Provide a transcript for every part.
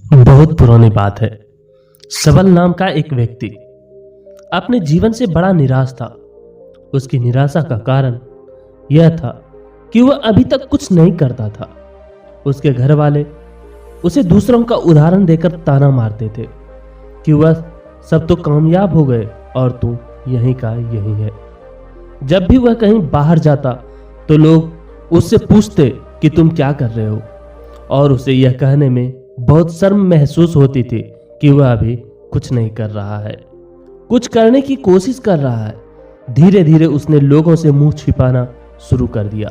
बहुत पुरानी बात है। सबल नाम का एक व्यक्ति अपने जीवन से बड़ा निराश था। उसकी निराशा का कारण यह था कि वह अभी तक कुछ नहीं करता था। उसके घर वाले उसे दूसरों का उदाहरण देकर ताना मारते थे कि वह सब तो कामयाब हो गए और तू यहीं का यहीं है। जब भी वह कहीं बाहर जाता तो लोग उससे पूछते कि तुम क्या कर रहे हो, और उसे यह कहने में बहुत शर्म महसूस होती थी कि वह अभी कुछ नहीं कर रहा है, कुछ करने की कोशिश कर रहा है। धीरे धीरे उसने लोगों से मुंह छिपाना शुरू कर दिया।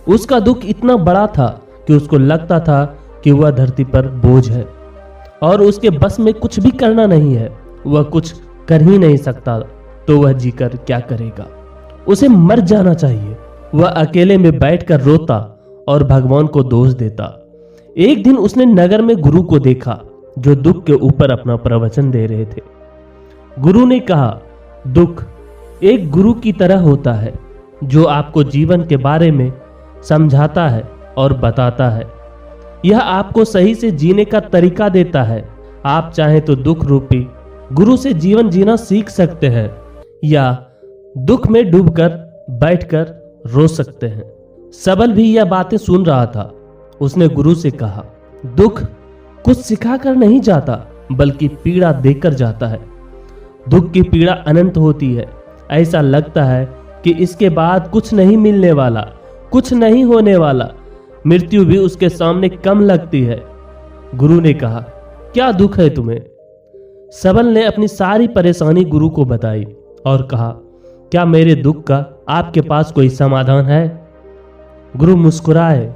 उसका दुख इतना बड़ा था कि उसको लगता था कि वह धरती पर बोझ है और उसके बस में कुछ भी करना नहीं है। वह कुछ कर ही नहीं सकता तो वह जीकर क्या करेगा। उसे मर जाना चाहिए। वह अकेले में बैठकर रोता और भगवान को दोष देता। एक दिन उसने नगर में गुरु को देखा जो दुख के ऊपर अपना प्रवचन दे रहे थे। गुरु ने कहा, दुख एक गुरु की तरह होता है जो आपको जीवन के बारे में समझाता है और बताता है। यह आपको सही से जीने का तरीका देता है। आप चाहें तो दुख रूपी गुरु से जीवन जीना सीख सकते हैं या दुख में डूबकर बैठकर रो सकते हैं। सबल भी यह बातें सुन रहा था। उसने गुरु से कहा, दुख कुछ सिखाकर नहीं जाता बल्कि पीड़ा देकर जाता है। दुख की पीड़ा अनंत होती है। ऐसा लगता है कि इसके बाद कुछ नहीं मिलने वाला, कुछ नहीं होने वाला। मृत्यु भी उसके सामने कम लगती है। गुरु ने कहा, क्या दुख है तुम्हें? सबल ने अपनी सारी परेशानी गुरु को बताई और कहा, क्या मेरे दुख का आपके पास कोई समाधान है? गुरु मुस्कुराए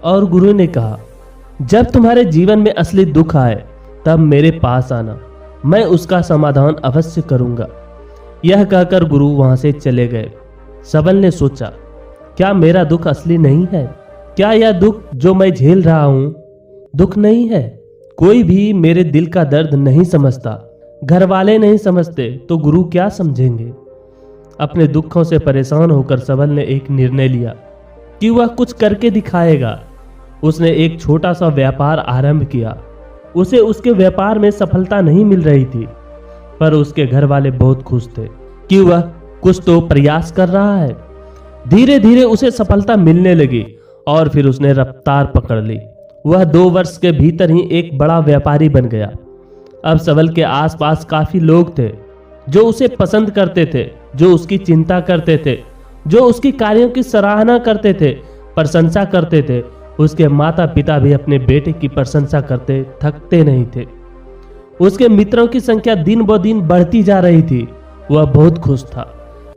और गुरु ने कहा, जब तुम्हारे जीवन में असली दुख आए तब मेरे पास आना, मैं उसका समाधान अवश्य करूंगा। यह कहकर गुरु वहां से चले गए। सबल ने सोचा, क्या मेरा दुख असली नहीं है? क्या यह दुख जो मैं झेल रहा हूं दुख नहीं है? कोई भी मेरे दिल का दर्द नहीं समझता। घर वाले नहीं समझते तो गुरु क्या समझेंगे? अपने दुखों से परेशान होकर सबल ने एक निर्णय लिया कि वह कुछ करके दिखाएगा। उसने एक छोटा सा व्यापार आरंभ किया। उसे उसके व्यापार में सफलता नहीं मिल रही थी, पर उसके घर वाले बहुत खुश थे कि वह कुछ तो प्रयास कर रहा है। धीरे धीरे उसे सफलता मिलने लगी और फिर उसने रफ्तार पकड़ ली। वह 2 वर्ष के भीतर ही एक बड़ा व्यापारी बन गया। अब सबल के आसपास काफी लोग थे जो उसे पसंद करते थे, जो उसकी चिंता करते थे, जो उसकी कार्यों की सराहना करते थे, प्रशंसा करते थे। उसके माता पिता भी अपने बेटे की प्रशंसा करते थकते नहीं थे। उसके मित्रों की संख्या दिन ब दिन बढ़ती जा रही थी। वह बहुत खुश था।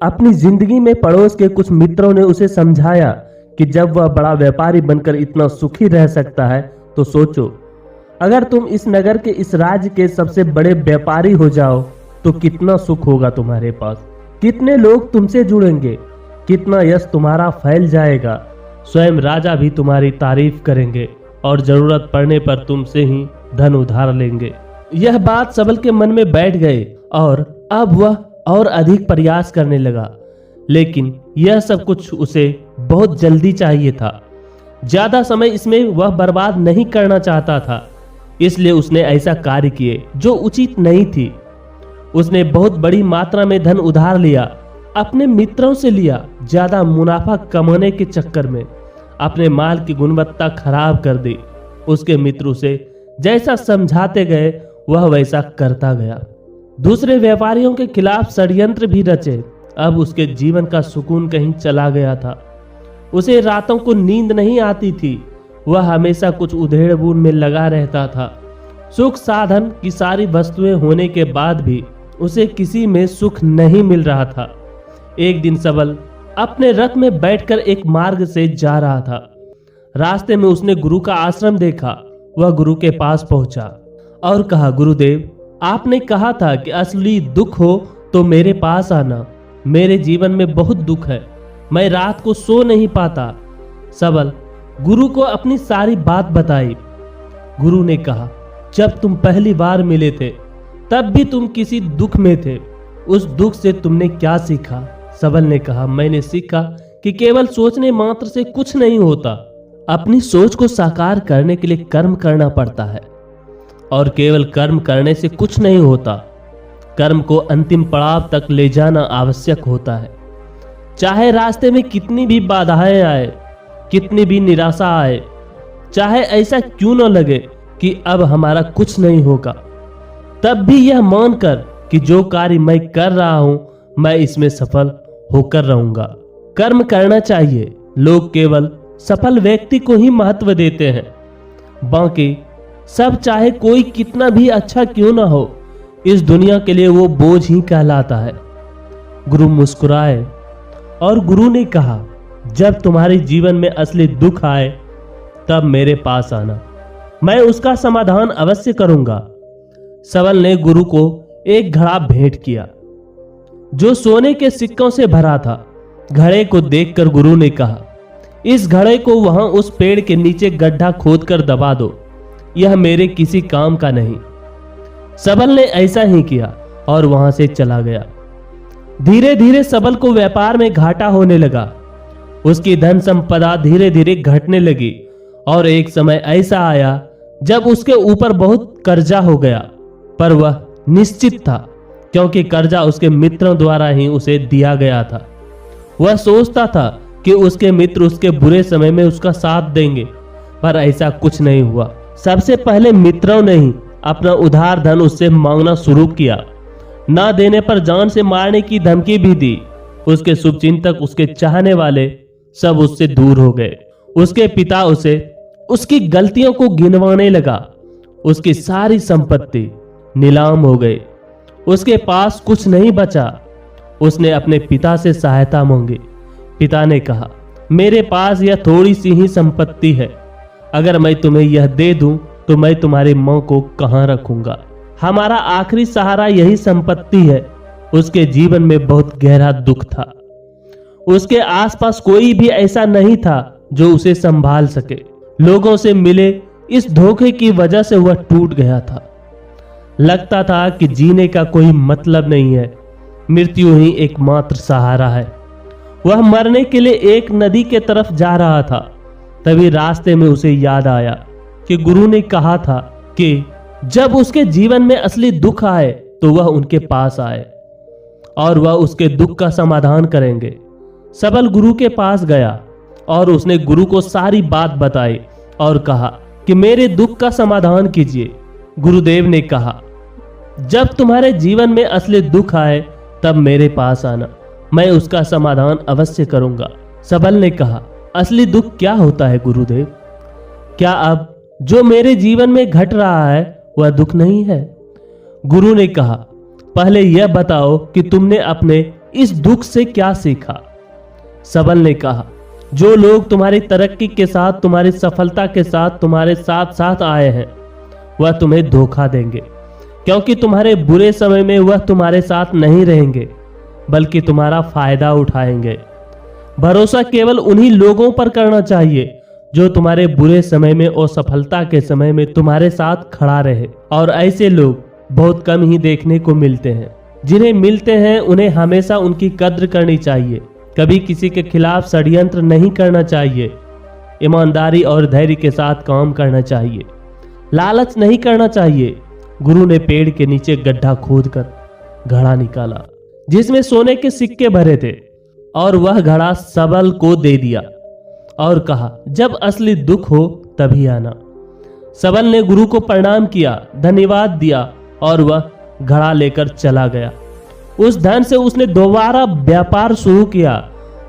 अपनी जिंदगी में पड़ोस के कुछ मित्रों ने उसे समझाया कि जब वह बड़ा व्यापारी बनकर इतना सुखी रह सकता है तो सोचो, अगर तुम इस नगर के इस राज्य के सबसे बड़े व्यापारी हो जाओ तो कितना सुख होगा तुम्हारे पास, कितने लोग तुमसे जुड़ेंगे, कितना यश तुम्हारा फैल जाएगा। स्वयं राजा भी तुम्हारी तारीफ करेंगे और जरूरत पड़ने पर तुमसे ही धन उधार लेंगे। यह बात सबल के मन में बैठ गई और अब वह और अधिक प्रयास करने लगा। लेकिन यह सब कुछ उसे बहुत जल्दी चाहिए था। ज्यादा समय इसमें वह बर्बाद नहीं करना चाहता था, इसलिए उसने ऐसा कार्य किए जो उचित नहीं थी। उसने बहुत बड़ी मात्रा में धन उधार लिया, अपने मित्रों से लिया। ज्यादा मुनाफा कमाने के चक्कर में अपने माल की गुणवत्ता खराब कर दी। उसके मित्र उसे जैसा समझाते गए वह वैसा करता गया। दूसरे व्यापारियों के खिलाफ षड्यंत्र भी रचे। अब उसके जीवन का सुकून कहीं चला गया था। उसे रातों को नींद नहीं आती थी। वह हमेशा कुछ उधेड़-बुन में लगा रहता था। सुख साधन की सारी वस्तुएं होने के बाद भी उसे किसी में सुख नहीं मिल रहा था। एक दिन सबल अपने रथ में बैठकर एक मार्ग से जा रहा था। रास्ते में उसने गुरु का आश्रम देखा। वह गुरु के पास पहुंचा और कहा, गुरुदेव, आपने कहा था कि असली दुख हो तो मेरे पास आना। मेरे जीवन में बहुत दुख है, मैं रात को सो नहीं पाता। सबल गुरु को अपनी सारी बात बताई। गुरु ने कहा, जब तुम पहली बार मिले थे तब भी तुम किसी दुख में थे। उस दुख से तुमने क्या सीखा? सबल ने कहा, मैंने सीखा कि केवल सोचने मात्र से कुछ नहीं होता। अपनी सोच को साकार करने के लिए कर्म करना पड़ता है। और केवल कर्म करने से कुछ नहीं होता। कर्म को अंतिम पड़ाव तक ले जाना आवश्यक होता है। चाहे रास्ते में कितनी भी बाधाएं आए, कितनी भी निराशा आए, चाहे ऐसा क्यों न लगे कि अब हमारा कुछ नहीं होगा, तब भी यह मानकर कि जो कार्य मैं कर रहा हूं मैं इसमें सफल होकर रहूंगा। कर्म करना चाहिए। लोग केवल सफल व्यक्ति को ही महत्व देते हैं, बाकी सब चाहे कोई कितना भी अच्छा क्यों ना हो, इस दुनिया के लिए वो बोझ ही कहलाता है। गुरु मुस्कुराए और गुरु ने कहा, जब तुम्हारे जीवन में असली दुख आए तब मेरे पास आना, मैं उसका समाधान अवश्य करूंगा। सबल ने गुरु को एक घड़ा भेंट किया जो सोने के सिक्कों से भरा था। घड़े को देखकर गुरु ने कहा, इस घड़े को वहां उस पेड़ के नीचे गड्ढा खोदकर दबा दो, यह मेरे किसी काम का नहीं। सबल ने ऐसा ही किया और वहां से चला गया। धीरे धीरे सबल को व्यापार में घाटा होने लगा। उसकी धन संपदा धीरे धीरे घटने लगी और एक समय ऐसा आया जब उसके ऊपर बहुत कर्जा हो गया, पर वह निश्चित था क्योंकि कर्जा उसके मित्रों द्वारा ही उसे दिया गया था। वह सोचता था कि उसके मित्र उसके बुरे समय में उसका साथ देंगे, पर ऐसा कुछ नहीं हुआ। सबसे पहले मित्रों ने ही अपना उधार धन उससे मांगना शुरू किया। ना देने पर जान से मारने की धमकी भी दी। उसके शुभचिंतक, उसके चाहने वाले सब उससे दूर हो गए। उसके पिता उसे उसकी गलतियों को गिनवाने लगा। उसकी सारी संपत्ति नीलाम हो गई। उसके पास कुछ नहीं बचा। उसने अपने पिता से सहायता मांगी। पिता ने कहा, मेरे पास यह थोड़ी सी ही संपत्ति है, अगर मैं तुम्हें यह दे दूं तो मैं तुम्हारी मां को कहां रखूंगा। हमारा आखिरी सहारा यही संपत्ति है। उसके जीवन में बहुत गहरा दुख था। उसके आसपास कोई भी ऐसा नहीं था जो उसे संभाल सके। लोगों से मिले इस धोखे की वजह से वह टूट गया था। लगता था कि जीने का कोई मतलब नहीं है, मृत्यु ही एकमात्र सहारा है। वह मरने के लिए एक नदी के तरफ जा रहा था। तभी रास्ते में उसे याद आया कि गुरु ने कहा था कि जब उसके जीवन में असली दुख आए तो वह उनके पास आए और वह उसके दुख का समाधान करेंगे। सबल गुरु के पास गया और उसने गुरु को सारी बात बताई और कहा कि मेरे दुख का समाधान कीजिए। गुरुदेव ने कहा, जब तुम्हारे जीवन में असली दुख आए तब मेरे पास आना, मैं उसका समाधान अवश्य करूंगा। सबल ने कहा, असली दुख क्या होता है गुरुदेव? क्या अब जो मेरे जीवन में घट रहा है वह दुख नहीं है? गुरु ने कहा, पहले यह बताओ कि तुमने अपने इस दुख से क्या सीखा। सबल ने कहा, जो लोग तुम्हारी तरक्की के साथ, तुम्हारी सफलता के साथ तुम्हारे साथ साथ आए हैं वह तुम्हें धोखा देंगे, क्योंकि तुम्हारे बुरे समय में वह तुम्हारे साथ नहीं रहेंगे बल्कि तुम्हारा फायदा उठाएंगे। भरोसा केवल उन्हीं लोगों पर करना चाहिए जो तुम्हारे बुरे समय में और सफलता के समय में तुम्हारे साथ खड़ा रहे। और ऐसे लोग बहुत कम ही देखने को मिलते हैं। जिन्हें मिलते हैं उन्हें हमेशा उनकी कद्र करनी चाहिए। कभी किसी के खिलाफ षड्यंत्र नहीं करना चाहिए। ईमानदारी और धैर्य के साथ काम करना चाहिए। लालच नहीं करना चाहिए। गुरु ने पेड़ के नीचे गड्ढा खोदकर घड़ा निकाला जिसमें सोने के सिक्के भरे थे और वह घड़ा सबल को दे दिया और कहा, जब असली दुख हो तभी आना। सबल ने गुरु को प्रणाम किया, धन्यवाद दिया और वह घड़ा लेकर चला गया। उस धन से उसने दोबारा व्यापार शुरू किया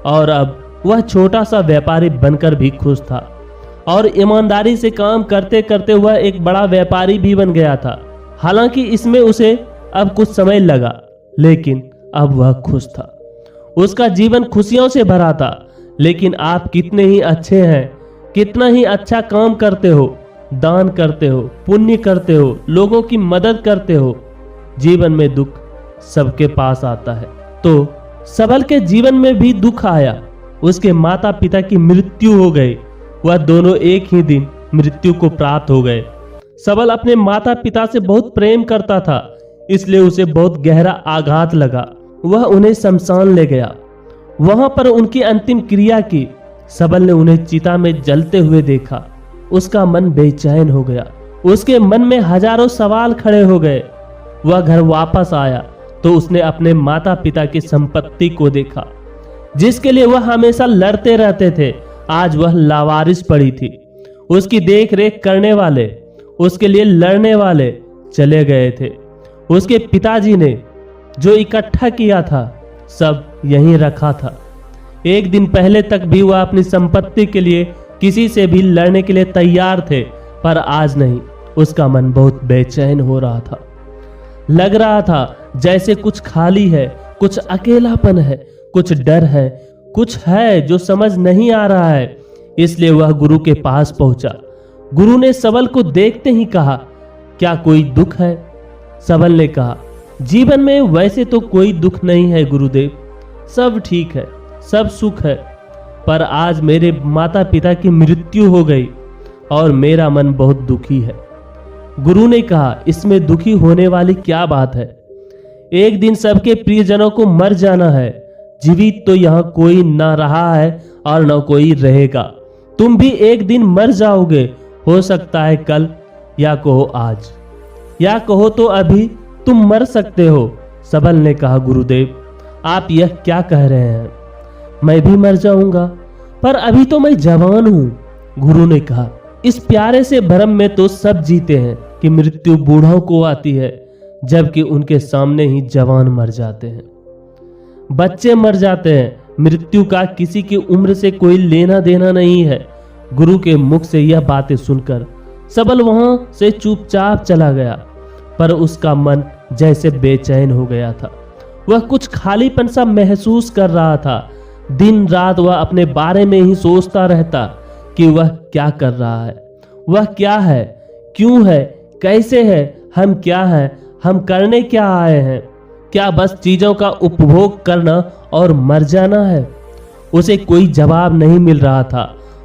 और अब वह छोटा सा व्यापारी बनकर भी खुश था और ईमानदारी से काम करते करते वह एक बड़ा व्यापारी भी बन गया था। हालांकि इसमें उसे अब कुछ समय लगा, लेकिन अब वह खुश था। उसका जीवन खुशियों से भरा था। लेकिन आप कितने ही अच्छे हैं, कितना ही अच्छा काम करते हो, दान करते हो, पुण्य करते हो, लोगों की मदद करते हो, जीवन में दुख सबके पास आता है। तो सबल के जीवन में भी दुख आया। उसके माता पिता की मृत्यु हो गई। वह दोनों एक ही दिन मृत्यु को प्राप्त हो गए। सबल अपने माता पिता से बहुत प्रेम करता था, इसलिए उसे बहुत गहरा आघात लगा। वह उन्हें शमशान ले गया। वहां पर उनकी अंतिम क्रिया की। सबल ने उन्हें चिता में जलते हुए देखा। उसका मन बेचैन हो गया। उसके मन में हजारों सवाल खड़े हो गए। वह घर वापस आया तो उसने अपने माता पिता की संपत्ति को देखा, जिसके लिए वह हमेशा लड़ते रहते थे। आज वह लावारिस पड़ी थी। उसकी देख रेख करने वाले, उसके लिए लड़ने वाले चले गए थे। उसके पिताजी ने जो इकट्ठा किया था सब यहीं रखा था। एक दिन पहले तक भी वह अपनी संपत्ति के लिए किसी से भी लड़ने के लिए तैयार थे, पर आज नहीं। उसका मन बहुत बेचैन हो रहा था। लग रहा था जैसे कुछ खाली है, कुछ अकेलापन है, कुछ डर है, कुछ है जो समझ नहीं आ रहा है। इसलिए वह गुरु के पास पहुंचा। गुरु ने सबल को देखते ही कहा, क्या कोई दुख है? सबल ने कहा, जीवन में वैसे तो कोई दुख नहीं है गुरुदेव, सब ठीक है, सब सुख है, पर आज मेरे माता पिता की मृत्यु हो गई और मेरा मन बहुत दुखी है। गुरु ने कहा, इसमें दुखी होने वाली क्या बात है? एक दिन सबके प्रियजनों को मर जाना है। जीवित तो यहाँ कोई ना रहा है और न कोई रहेगा। तुम भी एक दिन मर जाओगे, हो सकता है कल, या कहो आज, या कहो तो अभी तुम मर सकते हो। सबल ने कहा, गुरुदेव आप यह क्या कह रहे हैं? मैं भी मर जाऊंगा, पर अभी तो मैं जवान हूं। गुरु ने कहा, इस प्यारे से भ्रम में तो सब जीते हैं कि मृत्यु बूढ़ों को आती है, जबकि उनके सामने ही जवान मर जाते हैं, बच्चे मर जाते हैं। मृत्यु का किसी की उम्र से कोई लेना देना नहीं है। गुरु के मुख से यह बातें सुनकर सबल वहां से चुपचाप चला गया, पर उसका मन जैसे बेचैन हो गया था। वह कुछ खालीपन सा महसूस कर रहा था। दिन रात वह अपने बारे में ही सोचता रहता कि वह क्या कर रहा है, वह क्या है, क्यों है, कैसे है, हम क्या हैं, हम करने क्या आए हैं? क्या बस चीजों का उपभोग करना और मर जाना है? उसे कोई जवाब नहीं मिल रहा था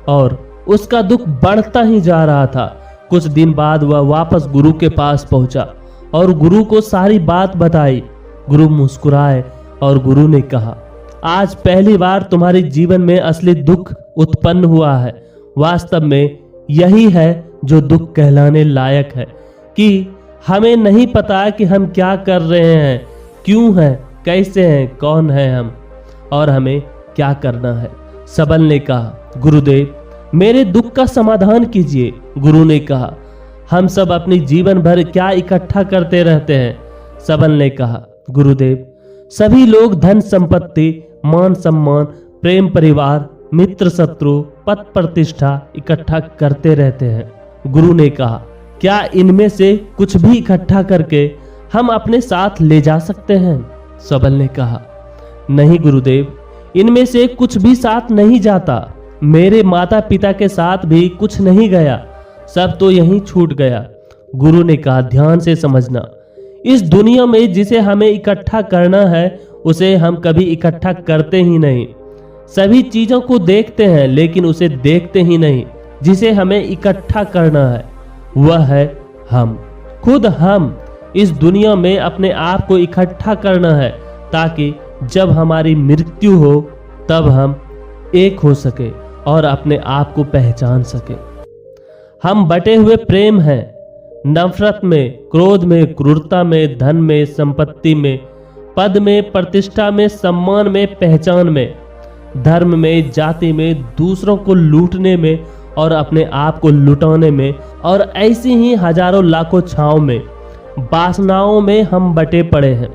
और उसका दुख बढ़ता ही जा रहा था। कुछ दिन बाद वह वापस गुरु के पास पहुंचा और गुरु को सारी बात बताई। गुरु मुस्कुराए और गुरु ने कहा, आज पहली बार तुम्हारे जीवन में असली दुख उत्पन्न हुआ है। वास्तव में यही है जो दुख कहलाने लायक है, कि हमें नहीं पता कि हम क्या कर रहे हैं, क्यों हैं, कैसे हैं, कौन है हम और हमें क्या करना है। सबल ने कहा, गुरुदेव मेरे दुख का समाधान कीजिए। गुरु ने कहा, हम सब अपनी जीवन भर क्या इकट्ठा करते रहते हैं? सबल ने कहा, गुरुदेव सभी लोग धन संपत्ति, मान सम्मान, प्रेम, परिवार, मित्र, शत्रु, पद प्रतिष्ठा इकट्ठा करते रहते हैं। गुरु ने कहा, क्या इनमें से कुछ भी इकट्ठा करके हम अपने साथ ले जा सकते हैं? सबल ने कहा, नहीं गुरुदेव, इनमें से कुछ भी साथ नहीं जाता। मेरे माता पिता के साथ भी कुछ नहीं गया, सब तो यहीं छूट गया। गुरु ने कहा, ध्यान से समझना, इस दुनिया में जिसे हमें इकट्ठा करना है उसे हम कभी इकट्ठा करते ही नहीं। सभी चीजों को देखते हैं लेकिन उसे देखते ही नहीं जिसे हमें इकट्ठा करना है। वह है हम, खुद हम। इस दुनिया में अपने आप को इकट्ठा करना है ताकि जब हमारी मृत्यु हो तब हम एक हो सके और अपने आप को पहचान सके। हम बटे हुए प्रेम हैं, नफरत में, क्रोध में, क्रूरता में, धन में, संपत्ति में, पद में, प्रतिष्ठा में, सम्मान में, पहचान में, धर्म में, जाति में, दूसरों को लूटने में और अपने आप को लुटाने में, और ऐसी ही हजारों लाखों छांव में, वासनाओं में हम बटे पड़े हैं।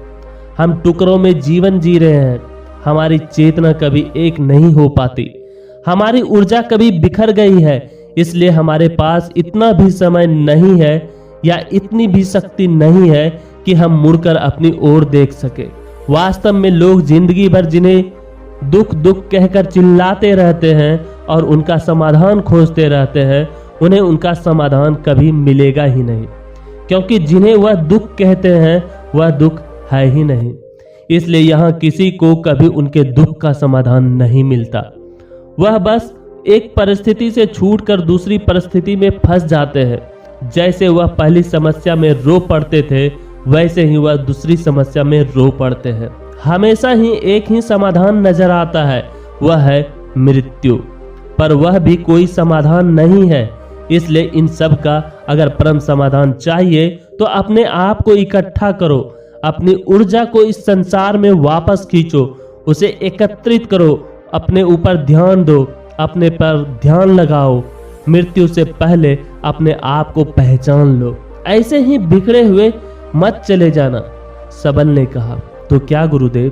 हम टुकड़ों में जीवन जी रहे हैं। हमारी चेतना कभी एक नहीं हो पाती। हमारी ऊर्जा कभी बिखर गई है। इसलिए हमारे पास इतना भी समय नहीं है या इतनी भी शक्ति नहीं है कि हम मुड़कर अपनी ओर देख सके। वास्तव में लोग जिंदगी भर जिन्हें दुख दुख कहकर चिल्लाते रहते हैं और उनका समाधान खोजते रहते हैं, उन्हें उनका समाधान कभी मिलेगा ही नहीं, क्योंकि जिन्हें वह दुख कहते हैं वह दुख है ही नहीं। इसलिए यहाँ किसी को कभी उनके दुख का समाधान नहीं मिलता। वह बस एक परिस्थिति से छूटकर दूसरी परिस्थिति में फंस जाते हैं। जैसे वह पहली समस्या में रो पड़ते थे वैसे ही वह दूसरी समस्या में रो पड़ते हैं। हमेशा ही एक ही समाधान नजर आता है, वह है मृत्यु। पर वह भी कोई समाधान नहीं है। इसलिए इन सब का अगर परम समाधान चाहिए तो अपने आप को इकट्ठा करो, अपनी ऊर्जा को इस संसार में वापस खींचो, उसे एकत्रित करो, अपने ऊपर ध्यान दो, अपने पर ध्यान लगाओ। मृत्यु से पहले अपने आप को पहचान लो, ऐसे ही बिखरे हुए मत चले जाना। सबल ने कहा, तो क्या गुरुदेव,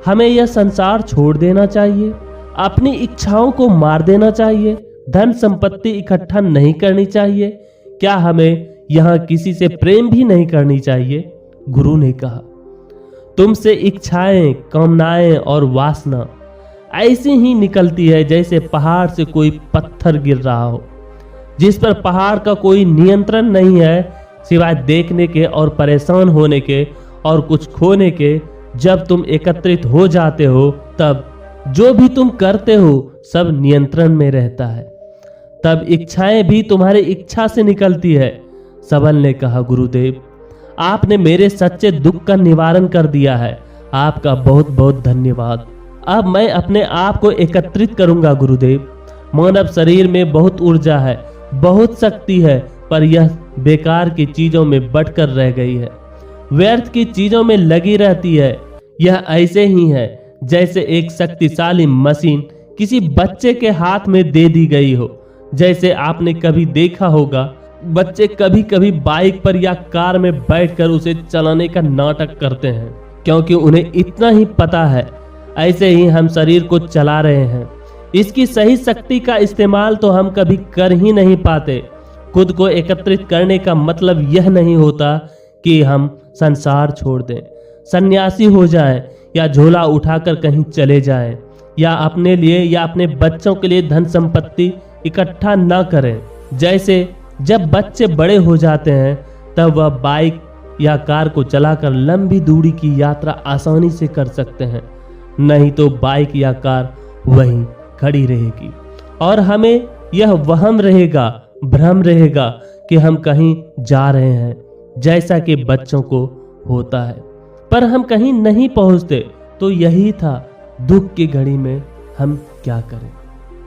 हमें यह संसार छोड़ देना चाहिए, अपनी इच्छाओं को मार देना चाहिए, धन संपत्ति इकट्ठा नहीं करनी चाहिए, क्या हमें यहाँ किसी से प्रेम भी नहीं करनी चाहिए? गुरु ने कहा, तुमसे इच्छाएं, कामनाएं और वासना ऐसी ही निकलती है जैसे पहाड़ से कोई पत्थर गिर रहा हो, जिस पर पहाड़ का कोई नियंत्रण नहीं है सिवाय देखने के और परेशान होने के और कुछ खोने के। जब तुम एकत्रित हो जाते हो तब जो भी तुम करते हो सब नियंत्रण में रहता है, तब इच्छाएं भी तुम्हारी इच्छा से निकलती है। सबल ने कहा, गुरुदेव आपने मेरे सच्चे दुख का निवारण कर दिया है, आपका बहुत बहुत धन्यवाद। अब मैं अपने आप को एकत्रित करूंगा गुरुदेव। मानव शरीर में बहुत ऊर्जा है, बहुत शक्ति है, पर यह बेकार की चीजों में बटकर रह गई है, व्यर्थ की चीजों में लगी रहती है। यह ऐसे ही है जैसे एक शक्तिशाली मशीन किसी बच्चे के हाथ में दे दी गई हो। जैसे आपने कभी देखा होगा, बच्चे कभी कभी बाइक पर या कार में बैठकर उसे चलाने का नाटक करते हैं, क्योंकि उन्हें इतना ही पता है। ऐसे ही हम शरीर को चला रहे हैं, इसकी सही शक्ति का इस्तेमाल तो हम कभी कर ही नहीं पाते। खुद को एकत्रित करने का मतलब यह नहीं होता कि हम संसार छोड़ दें, सन्यासी हो जाएं, या झोला उठाकर कहीं चले जाएं, या अपने लिए या अपने बच्चों के लिए धन संपत्ति इकट्ठा न करें। जैसे जब बच्चे बड़े हो जाते हैं तब वह बाइक या कार को चलाकर लंबी दूरी की यात्रा आसानी से कर सकते हैं, नहीं तो बाइक या कार वहीं खड़ी रहेगी और हमें यह वहम रहेगा, भ्रम रहेगा कि हम कहीं जा रहे हैं, जैसा कि बच्चों को होता है, पर हम कहीं नहीं पहुंचते। तो यही था, दुख की घड़ी में हम क्या करें।